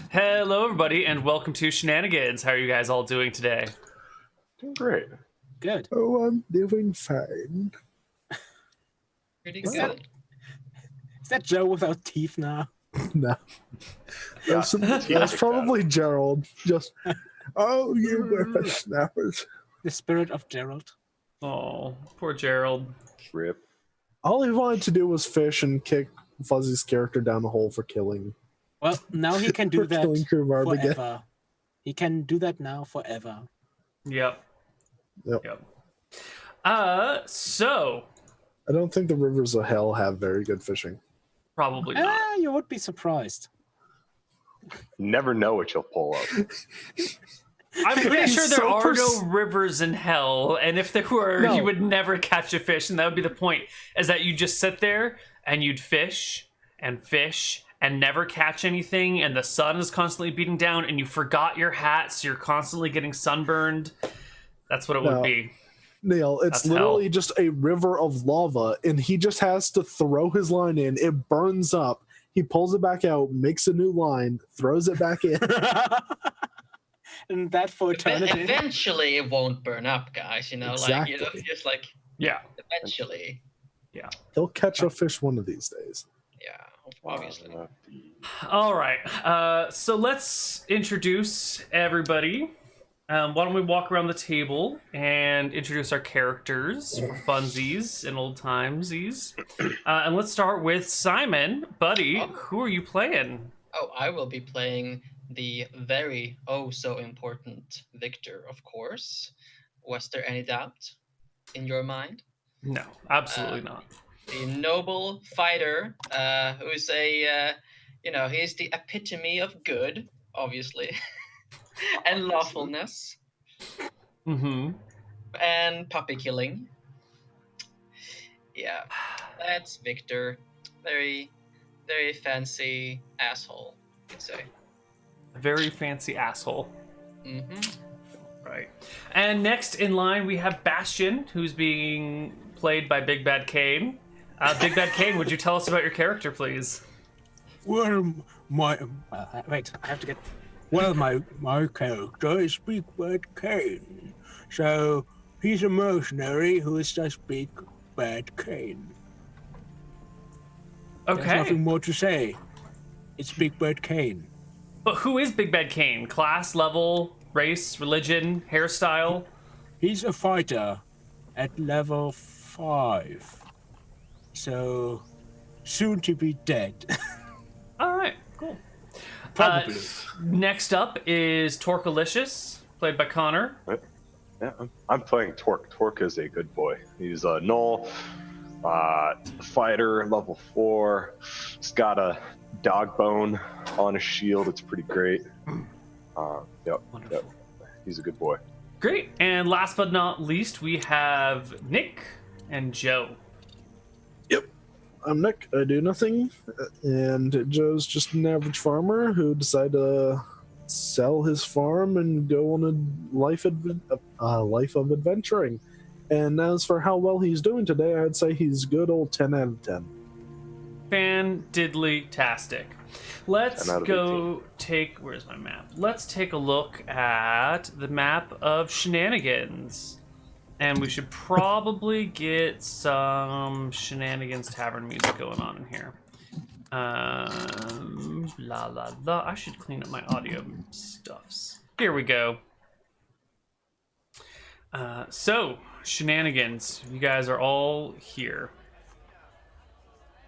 Hello, everybody, and welcome to Shenanigans. How are you guys all doing today? Doing great. Good. Oh, I'm doing fine. Pretty Is good. that Joe without teeth now? No. Yeah, That's probably Gerald. Just, oh, you whippersnappers. The spirit of Gerald. Oh, poor Gerald. Rip. All he wanted to do was fish and kick Fuzzy's character down the hole for killing. Well, now he can do For that killing Krob again. forever. He can do that now forever. Yep. Yep. So I don't think the rivers of hell have very good fishing. probably not. You would be surprised. Never know what you'll pull up. I'm pretty He's sure there so are no rivers in hell, and if there were, No. you would never catch a fish, and that would be the point, is that you just sit there and you'd fish and never catch anything, and the sun is constantly beating down, and you forgot your hat, so you're constantly getting sunburned. That's what it would No. be. Neal, it's That's literally hell. just a river of lava, and he just has to throw his line in. It burns up. He pulls it back out, makes a new line, throws it back in. And that for eternity. Eventually, it won't burn up, guys. Exactly. Just like Yeah. eventually. He'll catch a fish one of these days. Yeah, obviously. All right. So let's introduce everybody. Why don't we walk around the table and introduce our characters for funsies and old timesies. And let's start with Simon. Buddy, who are you playing? Oh, I will be playing the very so important Victor, of course. Was there any doubt in your mind? No, absolutely not. The noble fighter, who's he's the epitome of good, obviously, and lawfulness, Mm-hmm. and puppy killing. Yeah, that's Victor. Very, very fancy asshole, you'd say. Very fancy asshole. Mm-hmm. Right. And next in line, we have Bastian, who's being played by Big Bad Kane. Big Bad Kane, would you tell us about your character, please? Well, wait, I have to get... Well, my character is Big Bad Kane. So, he's a mercenary who is just Big Bad Kane. There's Okay. nothing more to say. It's Big Bad Kane. But who is Big Bad Kane? Class, level, race, religion, hairstyle? He's a fighter at level 5. So, soon to be dead. All right, cool. Probably. Next up is Torkalicious, played by Connar. Yeah, I'm playing Torque. Torque is a good boy. He's a Null fighter, level 4. He's got a dog bone on his shield. It's pretty great. Yep. He's a good boy. Great. And last but not least, we have Nick and Joe. I'm Nick. I do nothing. And Joe's just an average farmer who decided to sell his farm and go on a life of adventuring. And as for how well he's doing today, I'd say he's good old 10 out of 10. Fan-diddly-tastic. Let's 10 out of go where's my map? Let's take a look at the map of Shenanigans. And we should probably get some Shenanigans Tavern music going on in here. La la la. I should clean up my audio stuffs. Here we go. So, Shenanigans. You guys are all here.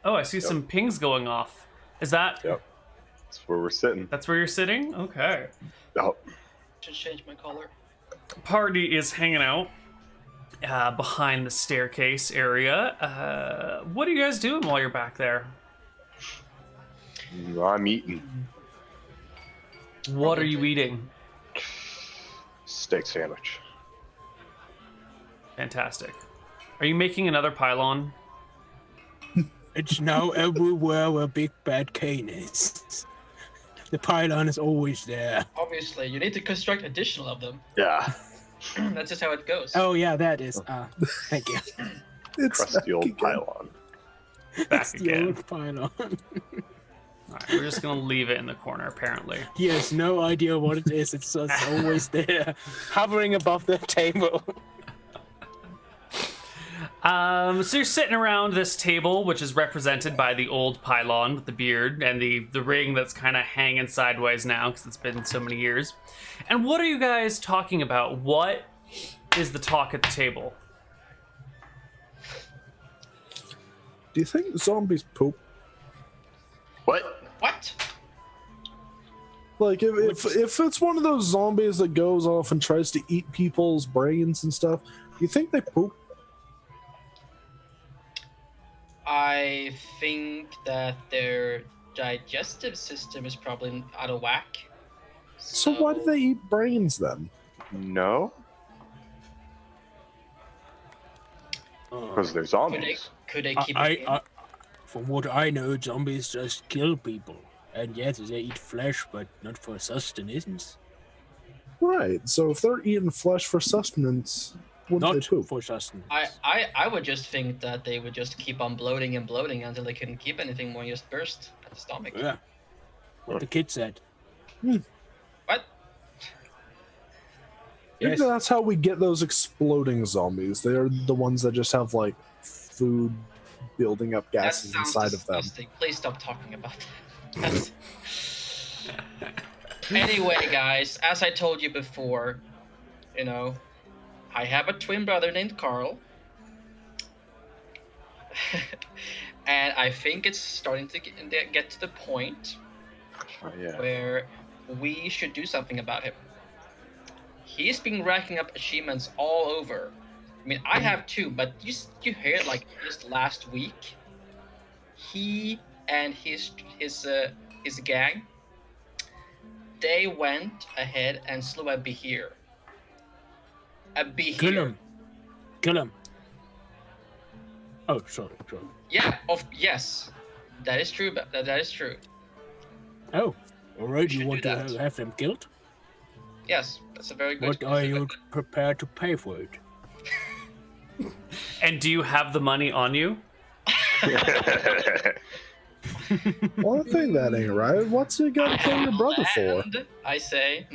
Oh, I see some pings going off. Is that... Yep. That's where we're sitting. That's where you're sitting? Okay. Oh, Should change my color. Party is hanging out behind the staircase area. What are you guys doing while you're back there? I'm eating What are you eating? steak sandwich. Fantastic. Are you making another pylon? It's now everywhere where Big Bad Kane is. The pylon is always there. Obviously, you need to construct additional of them. Yeah. That's just how it goes. Oh yeah, that is. Thank you. It's Crusty back old again. pylon. Back It's the again. old pylon. Alright, we're just gonna leave it in the corner, apparently. He has no idea what it is. It's just always there, hovering above the table. So you're sitting around this table, which is represented by the old pylon with the beard and the ring that's kind of hanging sideways now because it's been so many years. And what are you guys talking about? What is the talk at the table? Do you think zombies poop? What? What? Like, if it's one of those zombies that goes off and tries to eat people's brains and stuff, do you think they poop? I think that their digestive system is probably out of whack. So why do they eat brains then? No, because they're zombies. Could they keep it in? From what I know, zombies just kill people. And yes, they eat flesh, but not for sustenance. Right, so if they're eating flesh for sustenance, wouldn't they Not poop? for sustenance. I would just think that they would just keep on bloating and bloating until they couldn't keep anything more and just burst at the stomach. Yeah. What the kid said. What? Maybe Yes. that's how we get those exploding zombies. They're the ones that just have, like, food building up That gases sounds inside of them. disgusting. Please stop talking about that. Anyway, guys, as I told you before, you know, I have a twin brother named Carl. And I think it's starting to get to the point Oh, yeah. where we should do something about him. He's been racking up achievements all over. I mean, I have too, but you heard like just last week, he and his gang, they went ahead and slew a behir. A behir. Kill him. Kill him. Oh, sorry. Yeah. Yes, that is true. That is true. Oh, alright, should you want do to that. have them killed? Yes, that's a very good. What are you prepared to pay for it? And do you have the money on you? Well, I think that ain't right. What's he got to kill your brother for? Land, I say.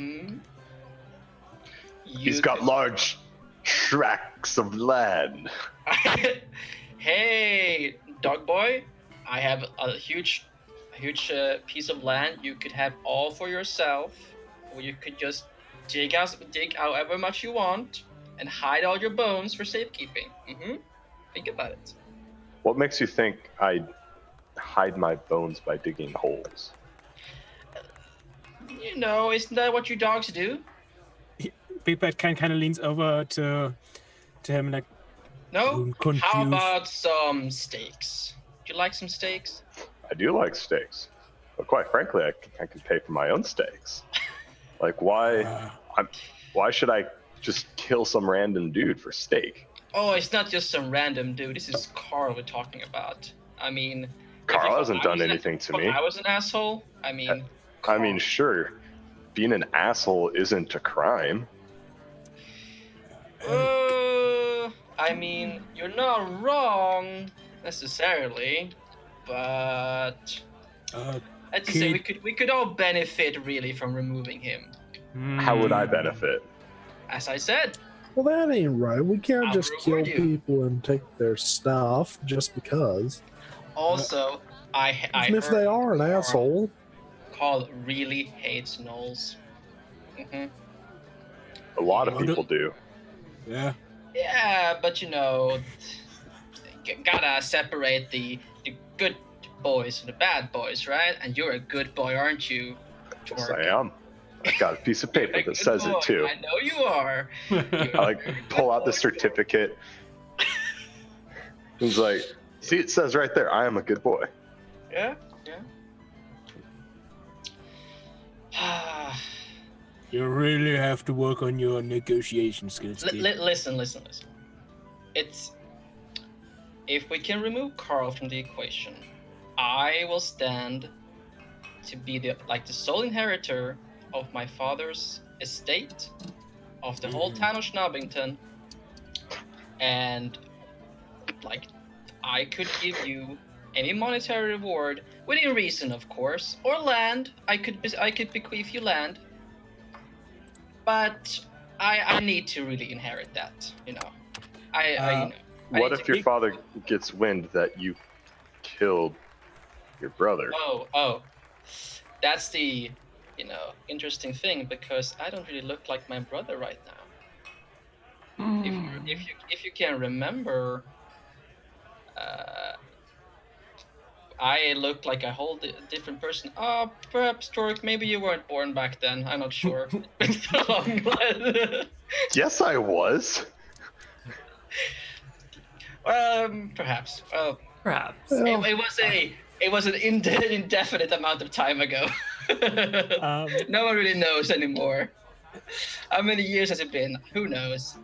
He's got large tracts of land. Hey, dog boy, I have a huge piece of land. You could have all for yourself, or you could just dig however much you want and hide all your bones for safekeeping. Think about it. What makes you think I hide my bones by digging holes? You know, isn't that what you dogs do? Big Bad kind of leans over to him like, No? I'm confused. How about some steaks? Do you like some steaks? I do like steaks, but quite frankly, I can pay for my own steaks. Like, why should I just kill some random dude for steak? Oh, it's not just some random dude. This is Carl we're talking about. I mean, Carl if hasn't I done was anything to me. I was an asshole. I mean, I mean, sure, being an asshole isn't a crime. I mean, you're not wrong necessarily, but let's just say we could all benefit really from removing him. How would I benefit? As I said, Well, that ain't right. We can't I'll just kill reward you. people and take their stuff just because. also, I Even if they heard are an asshole. Carl really hates gnolls. A lot of people do. yeah. Yeah, but you know, gotta separate the good boys from the bad boys, right? And you're a good boy, aren't you? Yes, Twerk? I am. I got a piece of You're paper a that good says boy. it too. I know you are. I like pull out the certificate. He's like, see, it says right there, I am a good boy. Yeah. You really have to work on your negotiation skills, kid. Listen. It's if we can remove Carl from the equation, I will stand to be the sole inheritor of my father's estate, of the whole town of Schnaubington, and I could give you any monetary reward within reason, of course, or land. I could bequeath you land, but I need to really inherit that. You know, I What need if to- your father gets wind that you killed your brother? Oh, that's the interesting thing, because I don't really look like my brother right now. If you can remember, I look like a whole different person. Oh, perhaps Torque, maybe you weren't born back then. I'm not sure. It's been so long. Yes, I was. Perhaps. Perhaps. Well, It was an indefinite amount of time ago. No one really knows anymore. How many years has it been? Who knows?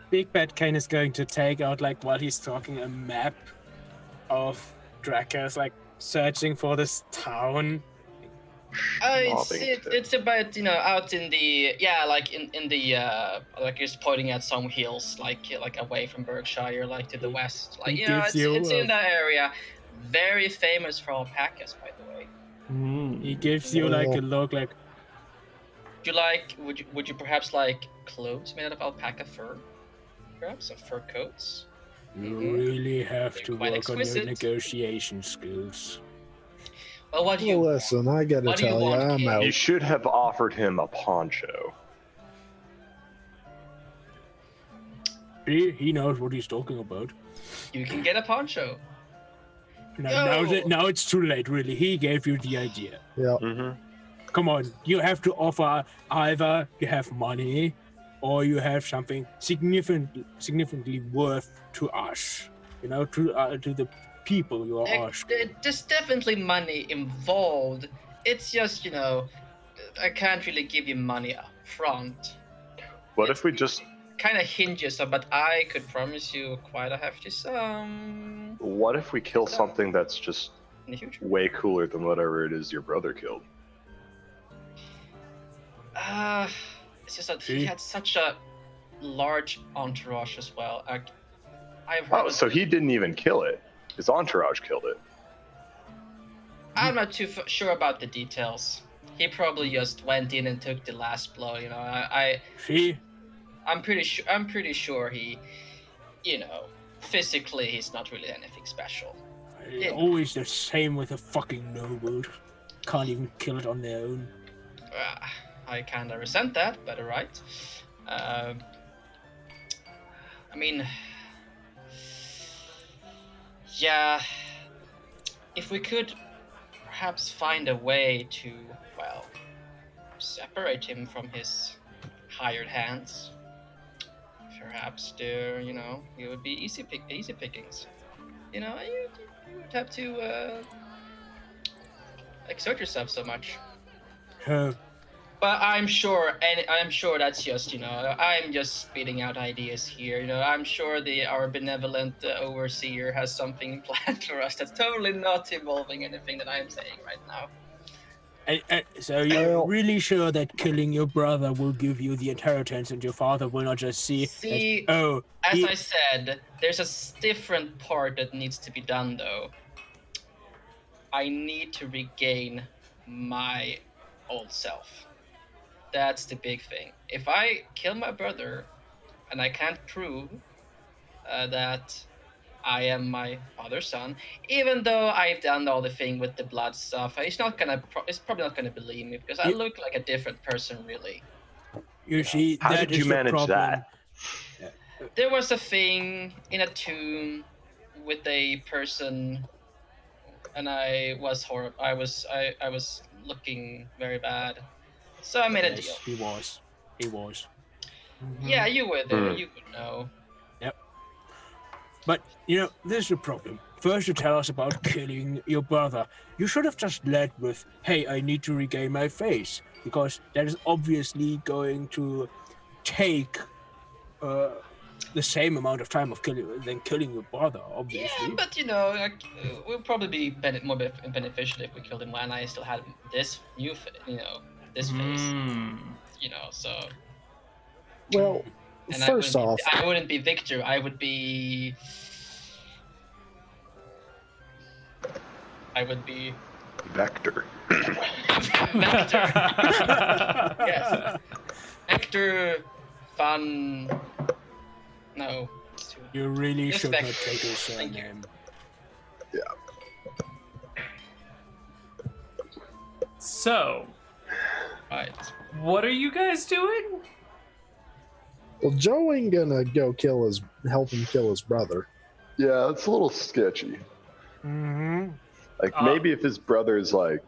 Big Bad Kane is going to take out, like, while he's talking, a map of Drakkar, like, searching for this town. It's about out in the like in the like he's pointing at some hills like away from Berkshire, like to the west, like He gives it's you in that area. Very famous for alpacas, by the way. He gives you like a look, like, Would you perhaps like clothes made out of alpaca fur? Perhaps some fur coats. you really have They're to quite work on your exquisite. negotiation skills. Well, what do you well, listen, I gotta What do you tell you, want, I'm kid? out. You should have offered him a poncho. He knows what he's talking about. You can get a poncho. Now it's too late, really. He gave you the idea. Yeah. Mm-hmm. Come on, you have to offer either you have money or you have something significantly worth to us. To the people you are asking. There's definitely money involved. It's just I can't really give you money up front. What if we just Kind of hinges on, but I could promise you quite a hefty sum What if we kill something that's just in the future. way cooler than whatever it is your brother killed? It's just that he See? had such a large entourage as well. I've heard. Oh, so he didn't even kill it. His entourage killed it. I'm not too sure about the details. He probably just went in and took the last blow. See? I'm pretty sure he, physically he's not really anything special. Always the same with the fucking nobles. Can't even kill it on their own. I kind of resent that, but alright. I mean, yeah, if we could perhaps find a way to, separate him from his hired hands, perhaps there, it would be easy pickings. You would have to exert yourself so much. But I'm sure that's just, I'm just spitting out ideas here. I'm sure our benevolent overseer has something planned for us that's totally not involving anything that I'm saying right now. So you're really sure that killing your brother will give you the inheritance and your father will not just see I said, there's a different part that needs to be done, though. I need to regain my old self. That's the big thing. If I kill my brother and I can't prove that I am my father's son, even though I've done all the thing with the blood stuff, it's probably not gonna believe me because I look like a different person, really. You see, How that did you is the manage problem. that? There was a thing in a tomb with a person, and I was horrible. I was looking very bad, so I made a deal. He was. Yeah, you were there. You would know. But, this is the problem. First you tell us about killing your brother. You should have just led with, hey, I need to regain my face. Because that is obviously going to take the same amount of time of killing your brother, obviously. Yeah, but it would probably be more beneficial if we killed him when I still had this new, this face. So. Well, And first off, I wouldn't be Victor. I would be. I would be Vector. Vector. Yes. Vector fun. No. it's too- You really Just should not Vector. take his Thank you. surname. So, Right. what are you guys doing? Well, Joe ain't gonna go help him kill his brother. Yeah, it's a little sketchy. Mm-hmm. Like maybe if his brother's like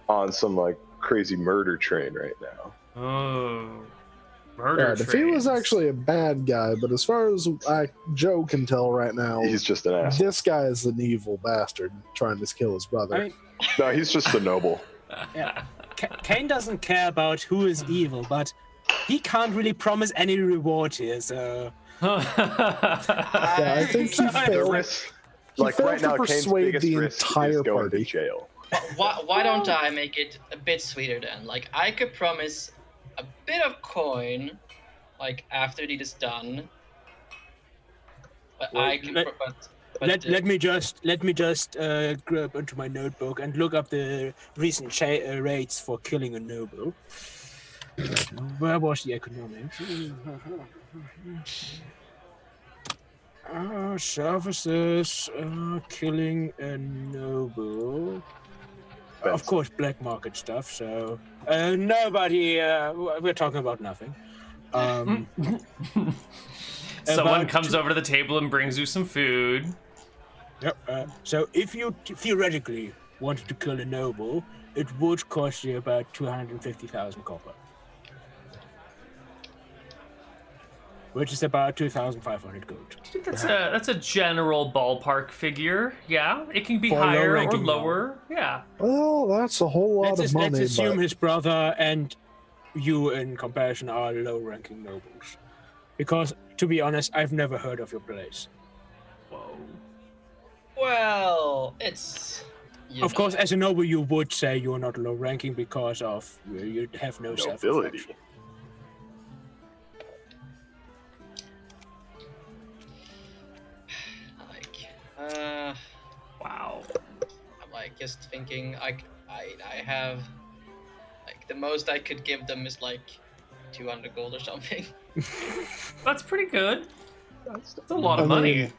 on some like crazy murder train right now. Oh, murder Right, if he was trains. actually a bad guy, but as far as Joe can tell right now, He's just an asshole. this guy is an evil bastard trying to kill his brother. I mean, No, he's just a noble. yeah. Kane doesn't care about who is evil, but he can't really promise any reward here, so... Yeah, I think he The failed. risk, He like failed right to now, Kane's persuade biggest the risk entire is going party. to jail. Why don't I make it a bit sweeter then? Like I could promise a bit of coin, like after it is done. But Well, I can. Let me just grab into my notebook and look up the recent rates for killing a noble. Where was the economics? Services, killing a noble. Of course, black market stuff. So nobody. We're talking about nothing. Someone about comes over to the table and brings you some food. Yep. So if you theoretically wanted to kill a noble, it would cost you about 250,000 copper, which is about 2,500 gold. I think that's a general ballpark figure. Yeah, it can be For a higher or low-ranking lower. Yeah. Well, that's a whole lot of money. Let's assume but his brother and you, in comparison, are low-ranking nobles. Because, to be honest, I've never heard of your place. Whoa. Well, it's. Of course, as a noble, you would say you're not low-ranking because of you have no Nobility. self-reflection. Wow. I'm like just thinking. I have like the most I could give them is like 200 gold or something. That's pretty good. That's a lot of I money. mean,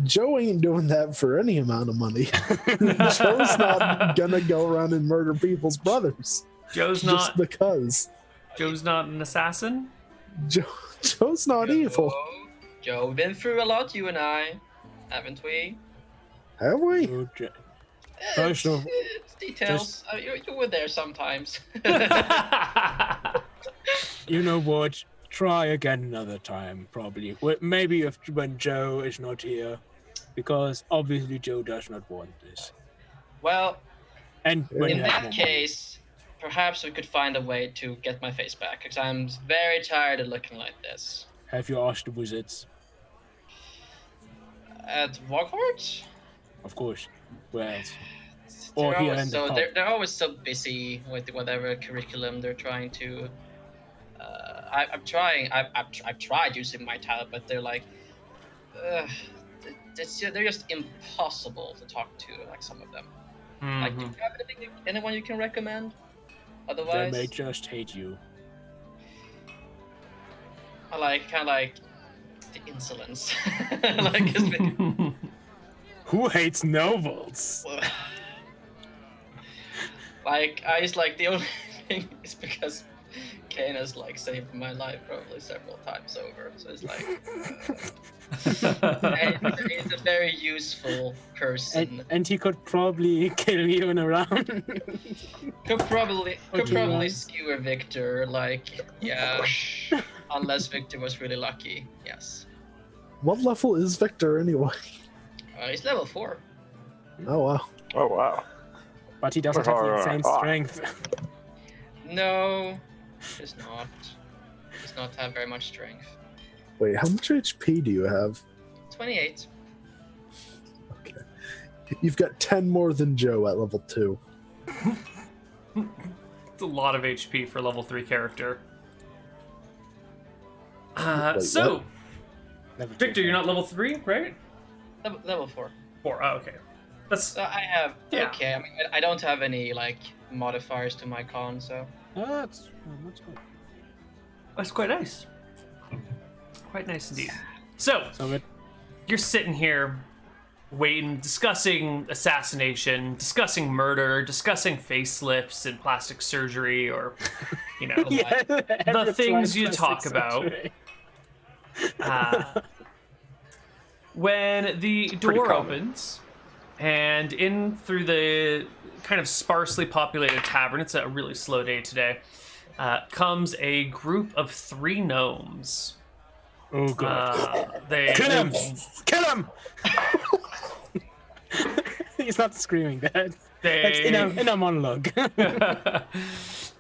Joe ain't doing that for any amount of money. Joe's not gonna go around and murder people's brothers Joe's just not. because. Joe's not an assassin. Joe's not evil, Joe, we've been through a lot, you and I, haven't we? have we? Okay. First of- It's details. You were there sometimes. You know what? Try again another time, probably. Maybe when Joe is not here, because obviously Joe does not want this. Well, And when in you have that more case, perhaps we could find a way to get my face back, because I'm very tired of looking like this. money, have you asked the wizards? At Hogwarts? Of course. Where else? Or They're here always in the so pub. they're always so busy with whatever curriculum they're trying to. I'm trying. I've tried using my talent, but they're like, they're just impossible to talk to. Like some of them. Like, do you have anyone you can recommend? They Otherwise, may just hate you. I like kind of like the insolence. Like, it's been- Who hates nobles? like I just like the only thing is because Kane has like saved my life probably several times over. So it's like he's a very useful person. And he could probably kill you in a round. Could probably Okay. skewer Victor. Like yeah, unless Victor was really lucky. Yes. What level is Victor anyway? He's level 4. Oh wow. Oh wow. But he doesn't have the same strength. No, does not. Does not have very much strength. Wait, how much HP do you have? 28. Okay. You've got 10 more than Joe at level 2. It's a lot of HP for level 3 character. Wait, So, Level Victor, two. you're not level 3, right? Level 4. 4. Oh, okay. That's So I have. Yeah. Okay. I mean, I don't have any like modifiers to my con, so. That's good. that's quite nice. Quite nice indeed. So So it, you're sitting here, waiting, discussing assassination, discussing murder, discussing facelifts and plastic surgery, or yeah, the things you talk about. When the door common. opens, and in through the kind of sparsely populated tavern, it's a really slow day today, comes a group of 3 gnomes. Oh god. They Kill him! Kill him! He's not screaming that. That's in a monologue.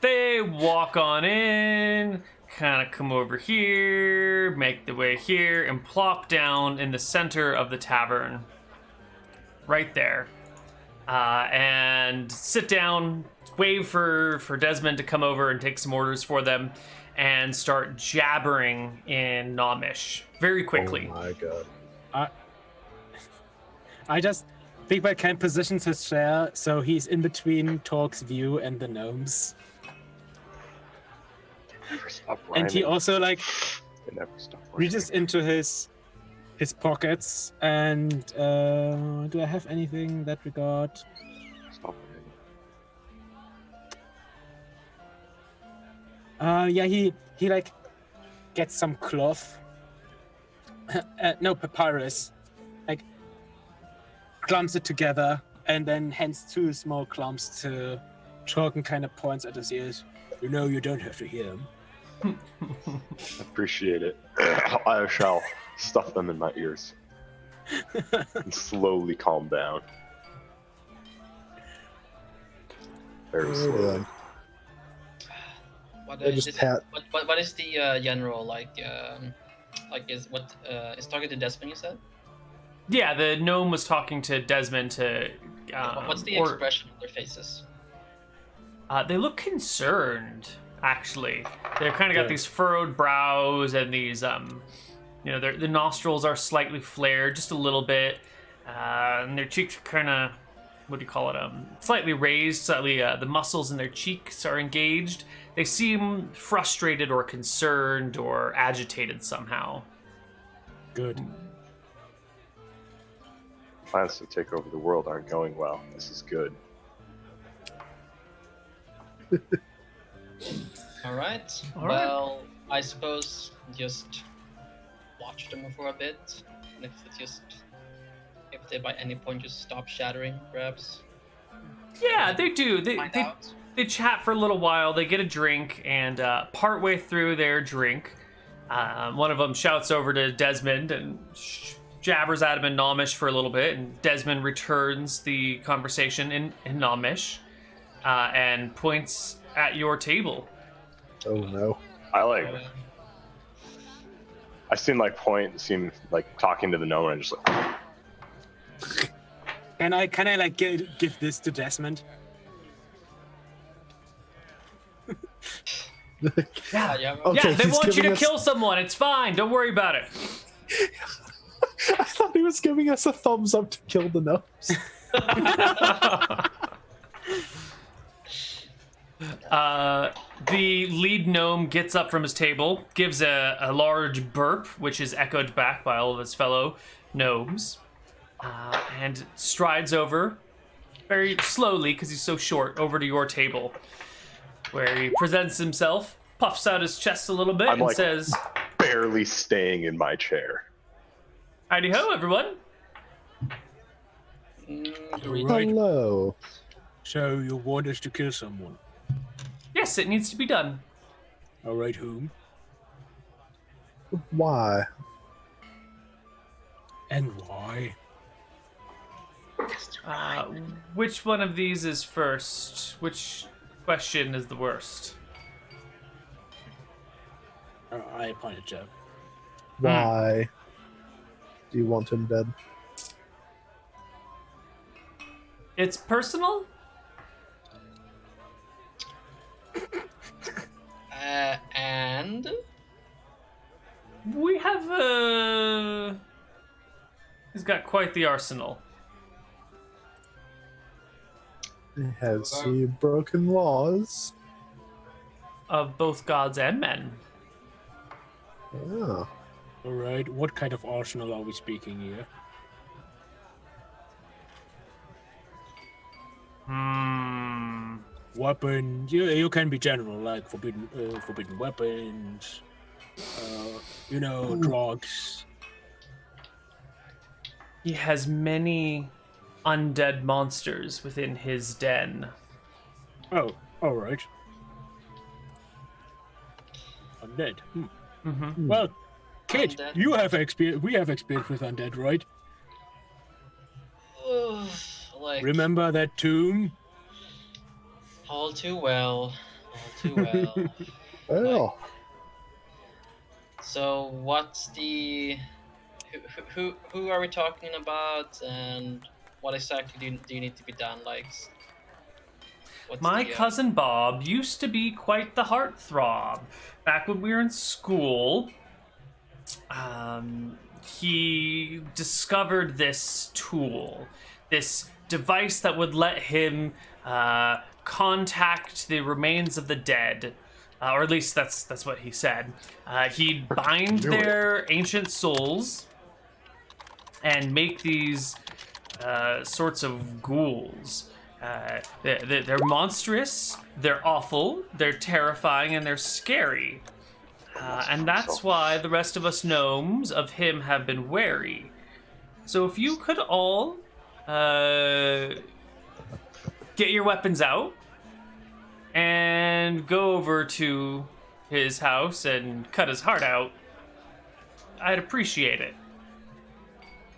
They walk on in, kind of come over here, make the way here, and plop down in the center of the tavern. Right there. And sit down, wave for Desmond to come over and take some orders for them, and start jabbering in Gnomish very quickly. Oh my god. I just Big Bad Ken positions his chair so he's in between Torque's view and the gnomes. Never stop And he rhyming. also like They never stop rhyming. reaches into his pockets and do I have anything in that regard? Stop rhyming. Yeah, he like gets some cloth. No, papyrus. Like clumps it together and then hands 2 small clumps to Torque and kind of points at his ears. You know, you don't have to hear him. Appreciate it. I shall stuff them in my ears and slowly calm down. Very slowly. What I is just it- pat. what is the general like is what is targeted Desmond you said? Yeah, the gnome was talking to Desmond to. What's the or- expression of their faces? They look concerned, actually. They've kind of got Yeah. these furrowed brows and these, the nostrils are slightly flared just a little bit, and their cheeks are kind of, what do you call it? Slightly raised. Slightly, the muscles in their cheeks are engaged. They seem frustrated or concerned or agitated somehow. Good. Plans to take over the world aren't going well. This is good. All right. All right. Well, I suppose just watch them for a bit. And if they by any point just stop shattering, perhaps. Yeah, they do. Find out. They chat for a little while. They get a drink, and partway through their drink, one of them shouts over to Desmond and jabbers at him in Gnomish for a little bit, and Desmond returns the conversation in Gnomish and points at your table. Oh no. I seem like talking to the gnome and I'm just like, Can I like give this to Desmond? Yeah, Yeah, Okay, yeah, they he's want you to giving us- kill someone. It's fine. Don't worry about it. I thought he was giving us a thumbs up to kill the gnomes. The lead gnome gets up from his table, gives a large burp, which is echoed back by all of his fellow gnomes, and strides over, very slowly because he's so short, over to your table, where he presents himself, puffs out his chest a little bit, I'm and like- says, barely staying in my chair. "Howdy ho, everyone." Right. Hello. So you want us to kill someone? Yes, it needs to be done. All right, whom? Why? And why? Which one of these is first? Which question is the worst? I pointed Joe. Why? Do you want him dead? It's personal? And We have He's got quite the arsenal. Has he broken laws? Of both gods and men. Yeah. All right. What kind of arsenal are we speaking here? Weapons. You can be general, like forbidden weapons. Drugs. He has many undead monsters within his den. Oh, all right. Undead. Mm-hmm. Well, kid, Undead. you have experience. We have experience with undead, right? Like, Remember that tomb? all too well. All too well. Well, So what's the who are we talking about, and what exactly do you need to be done? Like, what's My the, cousin Bob used to be quite the heartthrob. Back when we were in school, he discovered this tool, this device that would let him contact the remains of the dead. Or at least that's what he said. He'd bind their ancient souls and make these sorts of ghouls. They're monstrous, they're awful, they're terrifying, and they're scary. And that's why the rest of us gnomes of him have been wary. So if you could all get your weapons out and go over to his house and cut his heart out, I'd appreciate it.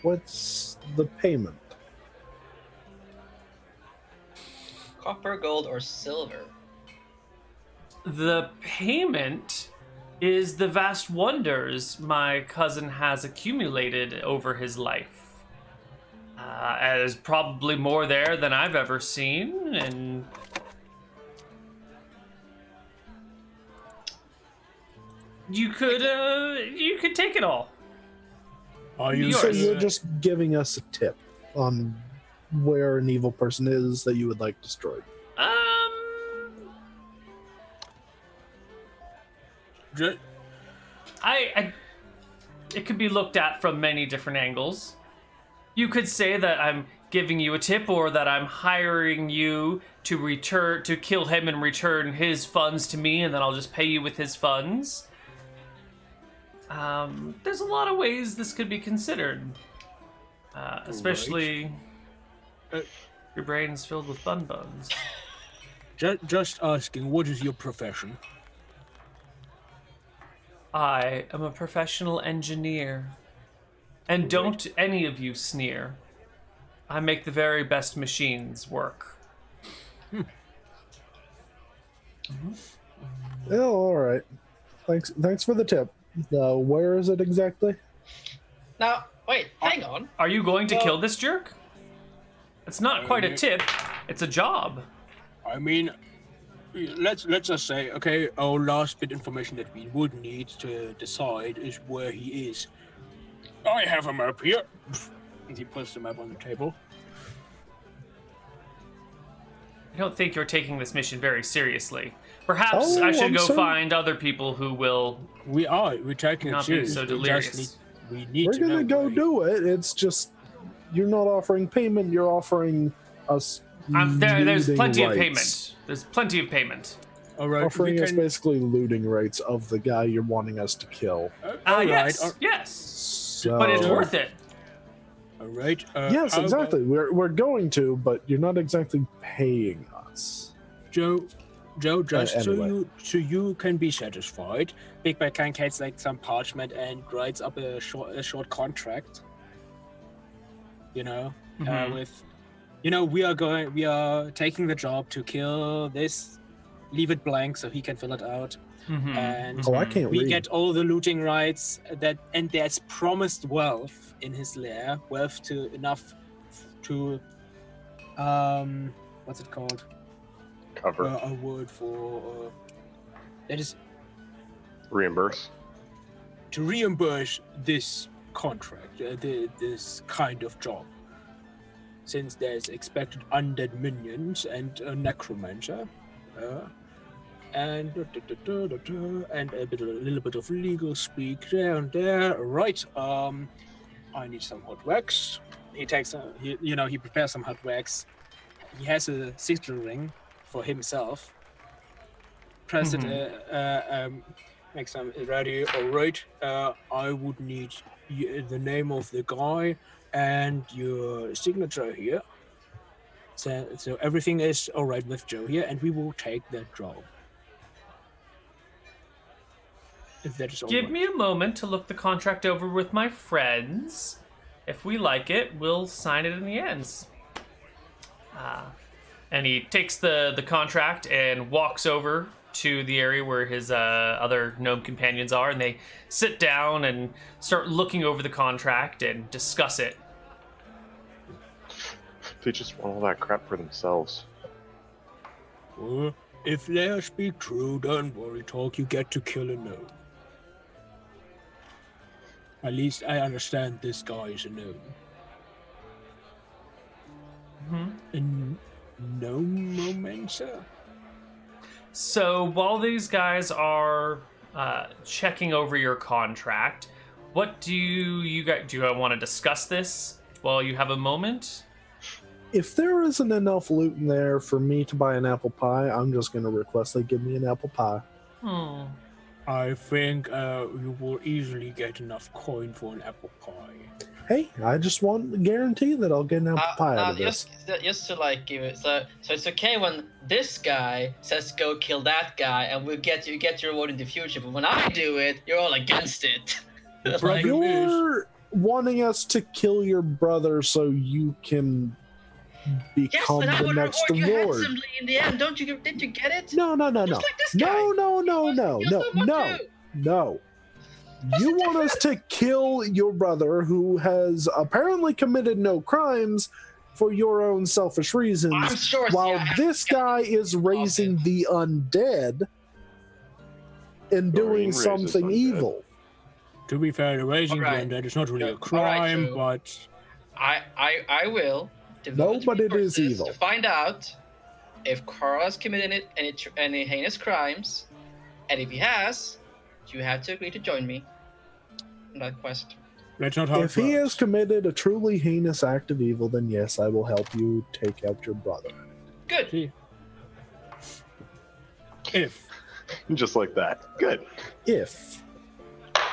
what's the payment? copper, gold, or silver? The payment is the vast wonders my cousin has accumulated over his life. There's probably more there than I've ever seen, and you could take it all. Are you? So Yours. you're just giving us a tip on where an evil person is that you would like destroyed. Ju- It could be looked at from many different angles. You could say that I'm giving you a tip, or that I'm hiring you to kill him and return his funds to me, and then I'll just pay you with his funds. There's a lot of ways this could be considered, especially your brain's filled with buns. Just asking, what is your profession? I am a professional engineer. And don't any of you sneer. I make the very best machines work. Oh, all right. Thanks for the tip. Where is it exactly? Now, wait, hang on. Are you going to kill this jerk? It's not quite a tip, it's a job. I mean, let's just say, okay, our last bit information that we would need to decide is where he is. I have a map here. And he puts the map on the table. I don't think you're taking this mission very seriously. Perhaps I should go find other people who will. We're taking it Not being serious. so We delirious. just need We're to gonna know go where he- do it. It's just you're not offering payment. You're offering us. There's looting plenty of rights. payment. There's plenty of payment. All right, Offering we us can. basically looting rights of the guy you're wanting us to kill. All right, Yes, yes. So, But it's worth it. all right. Yes, how exactly. about- We're going to, but you're not exactly paying us. Joe, just anyway. so you can be satisfied, Big Bad Can gets like some parchment and writes up a short contract. Mhm. With, we are taking the job to kill this, leave it blank so he can fill it out, Mhm. and Oh, I can't we read. get all the looting rights and there's promised wealth in his lair, wealth to enough to, what's it called? Cover. A word for that is Reimburse. to reimburse this contract, this kind of job. since there's expected undead minions and a necromancer, and a little bit of legal speak there and there. Right. I need some hot wax. He takes he prepares some hot wax. He has a sigil ring for himself. Press it. Make some ready. All right. I would need the name of the guy and your signature here. So everything is all right with Joe here, and we will take that job. If that is all Give right. me a moment to look the contract over with my friends. If we like it, we'll sign it in the ends. And he takes the contract and walks over to the area where his other gnome companions are, and they sit down and start looking over the contract and discuss it. They just want all that crap for themselves. Well, if they speak true, don't worry, Talk. You get to kill a gnome. At least I understand this guy is a gnome. A Necromancer? So while these guys are checking over your contract, what do you guys do? You want to discuss this while you have a moment? If there isn't enough loot in there for me to buy an apple pie, I'm just going to request they give me an apple pie. I think you will easily get enough coin for an apple pie. Hey, I just want to guarantee that I'll get an apple pie out of this. Just to like give it, so it's okay when this guy says go kill that guy, and you get your reward in the future. But when I do it, you're all against it. Like, You're wanting us to kill your brother so you can yes, become but I the would next reward you award. handsomely in the end. Didn't you get it? No. Just like this guy. No. You want us to kill your brother who has apparently committed no crimes for your own selfish reasons, I'm sure. while this guy is raising the undead and Doreen doing raises something undead. evil. to be fair, the raising Alright. the undead is not really a Alright, crime, so- but I will devote but it is resources evil. to find out if Carl has committed any heinous crimes, and if he has, you have to agree to join me in that quest. that's not how If it he has works. committed a truly heinous act of evil, then yes, I will help you take out your brother. Good. See? If, Just like that. Good. If.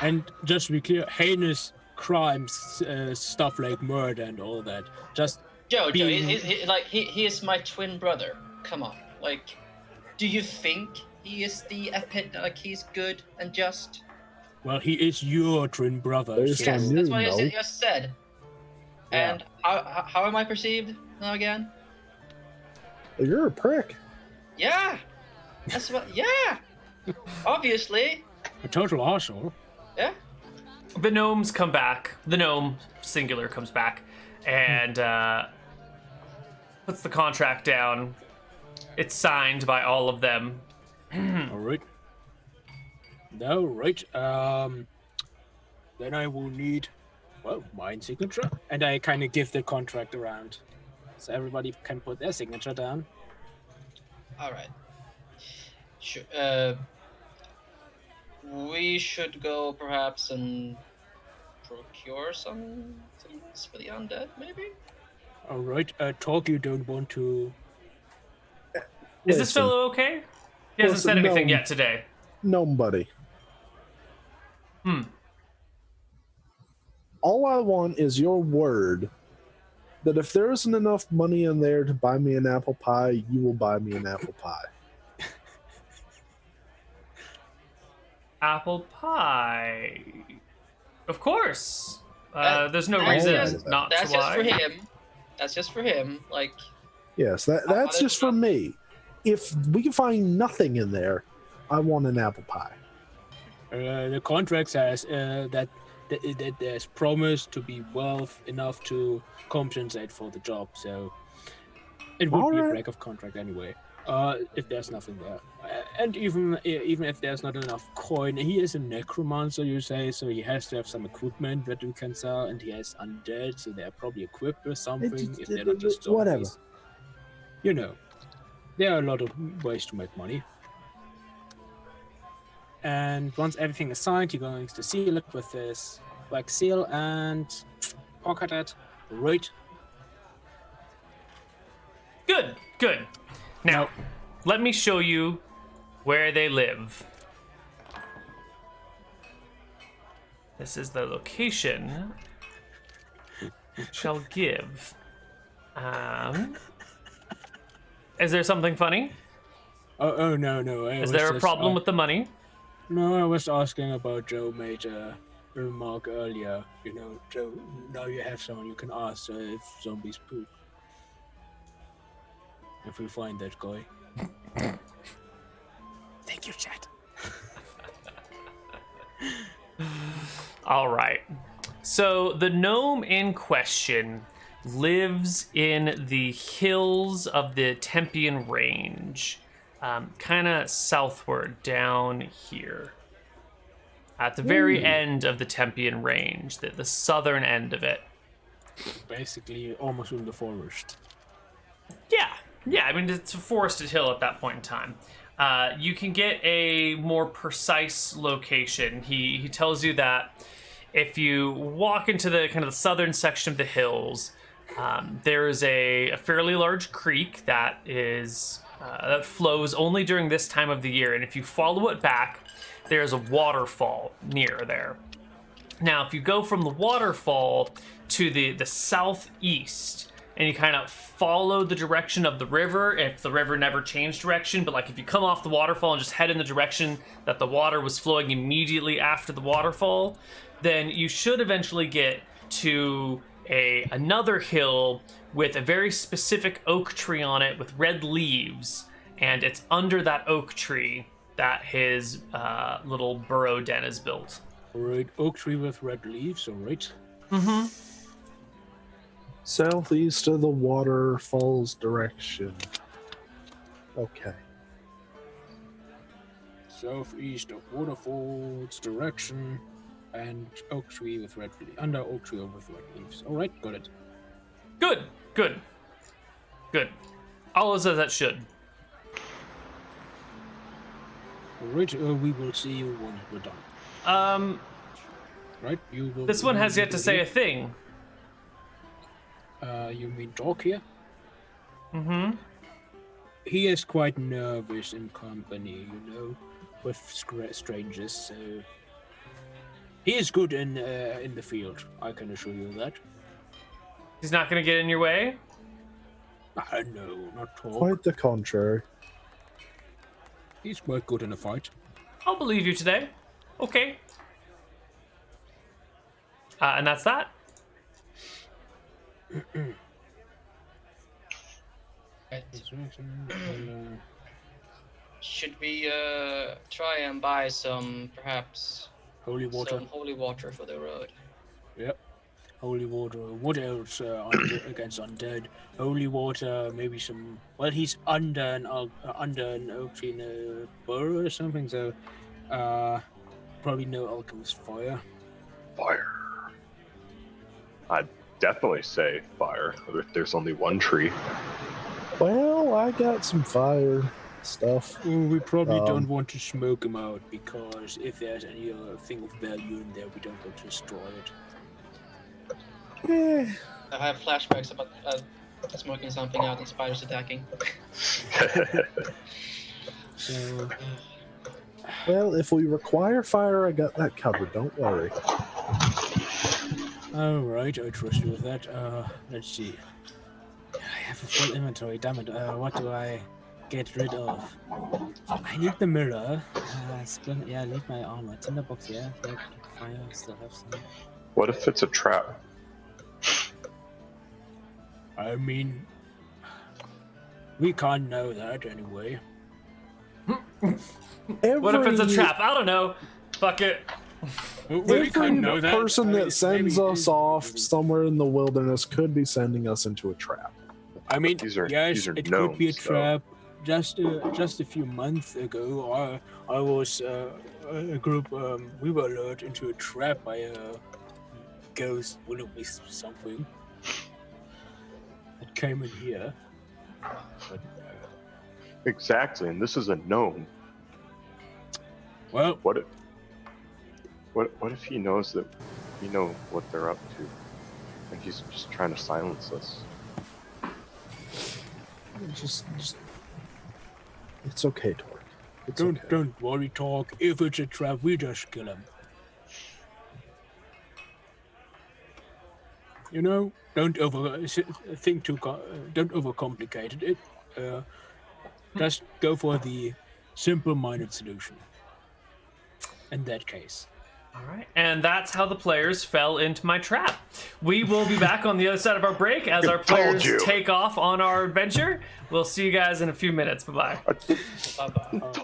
and just to be clear, heinous crimes, stuff like murder and all that, just Joe, Being- he is my twin brother. Come on, like, do you think he is he's good and just? well, he is your twin brother. Based So, on Yes, you, that's what no. I just said. Yeah. And how am I perceived now again? You're a prick. Yeah, that's what. Yeah, obviously. a total arsehole. Yeah. The gnomes come back. The gnome, singular, comes back and puts the contract down. It's signed by all of them. All right. No, right. Then I will need, well, my signature, and I kind of give the contract around, so everybody can put their signature down. All right. Sure. We should go perhaps and procure some things for the undead, maybe. All right. Talk. You don't want to. Is this Listen, fellow okay? He hasn't Listen, said anything no. yet today. Nobody. All I want is your word that if there isn't enough money in there to buy me an apple pie, you will buy me an apple pie. Apple pie. Of course. There's no That's reason just- not That's to just lie. for him. That's just for him. Like, Yes, that's just for me. If we can find nothing in there, I want an apple pie. The contract says that there's promise to be wealth enough to compensate for the job, so it would be a Alright. break of contract anyway. If there's nothing there, And even if there's not enough coin, he is a necromancer, you say, so he has to have some equipment that we can sell, and he has undead, so they're probably equipped with something, if they're not just zombies. Whatever. You know, there are a lot of ways to make money. And once everything is signed, you're going to seal it with this wax seal and pocket it. Right. Good, good. Now, let me show you where they live. This is the location which I'll give. Is there something funny? Oh no. Is there a problem with the money? No, I was asking about Joe made a remark earlier. You know, Joe, now you have someone you can ask if zombies poop. If we find that guy. Thank you, chat. All right. So the gnome in question lives in the hills of the Tempian Range, kind of southward down here. At the very end of the Tempian Range, the southern end of it. Basically, almost in the forest. Yeah, I mean, it's a forested hill at that point in time. You can get a more precise location. He tells you that if you walk into the kind of the southern section of the hills, there is a fairly large creek that is that flows only during this time of the year, and if you follow it back, there's a waterfall near there. Now, if you go from the waterfall to the southeast, and you kind of follow the direction of the river, if the river never changed direction, but like if you come off the waterfall and just head in the direction that the water was flowing immediately after the waterfall, then you should eventually get to another hill with a very specific oak tree on it with red leaves, and it's under that oak tree that his little burrow den is built. Alright, oak tree with red leaves, alright. Mm-hmm. Southeast of the waterfalls direction. Okay. Southeast of waterfalls direction, and oak tree with red leaves. Under oak tree with red leaves. Alright, got it. Good. All as that should. Alright, we will see you when we're done. Right, you will. This one has yet to say a thing. You mean Doc here? Mm-hmm. He is quite nervous in company, you know, with strangers, so... He is good in the field, I can assure you that. He's not gonna get in your way? No, not talk. Quite the contrary. He's quite good in a fight. I'll believe you today. Okay. And that's that. Should we try and buy some, perhaps, Holy water. some holy water for the road? Yep. Holy water. What else against undead? Holy water, maybe some... Well, he's under an oak tree in a burrow or something, so... probably no alchemist fire. Fire. I'd definitely say fire if there's only one tree. Well, I got some fire stuff. We probably don't want to smoke him out, because if there's any thing of value in there, we don't want to destroy it. I have flashbacks about smoking something out and spiders attacking. So... Well, if we require fire, I got that covered. Don't worry. Alright, I trust you with that. Let's see. I have a full inventory, damn it. What do I get rid of? I need the mirror. I need my armor. Tinderbox, yeah. Fire, still have some. What if it's a trap? I mean... We can't know that anyway. What if it's a trap? I don't know. Fuck it. We can't know that. Person that sends us off somewhere in the wilderness could be sending us into a trap. I mean, These are yes, it gnomes, could be a so- trap. just a few months ago, I was a group. We were lured into a trap by a ghost, will it be something that came in here. But, Exactly, and this is a gnome. well, What if he knows that we know what they're up to, and he's just trying to silence us? Just it's okay, Torque. It's okay. don't worry, Talk. If it's a trap, we just kill him. You know, don't overcomplicate it. Just go for the simple-minded solution. In that case. All right, and that's how the players fell into my trap. We will be back on the other side of our break as our players take off on our adventure. We'll see you guys in a few minutes. Bye-bye. Bye bye.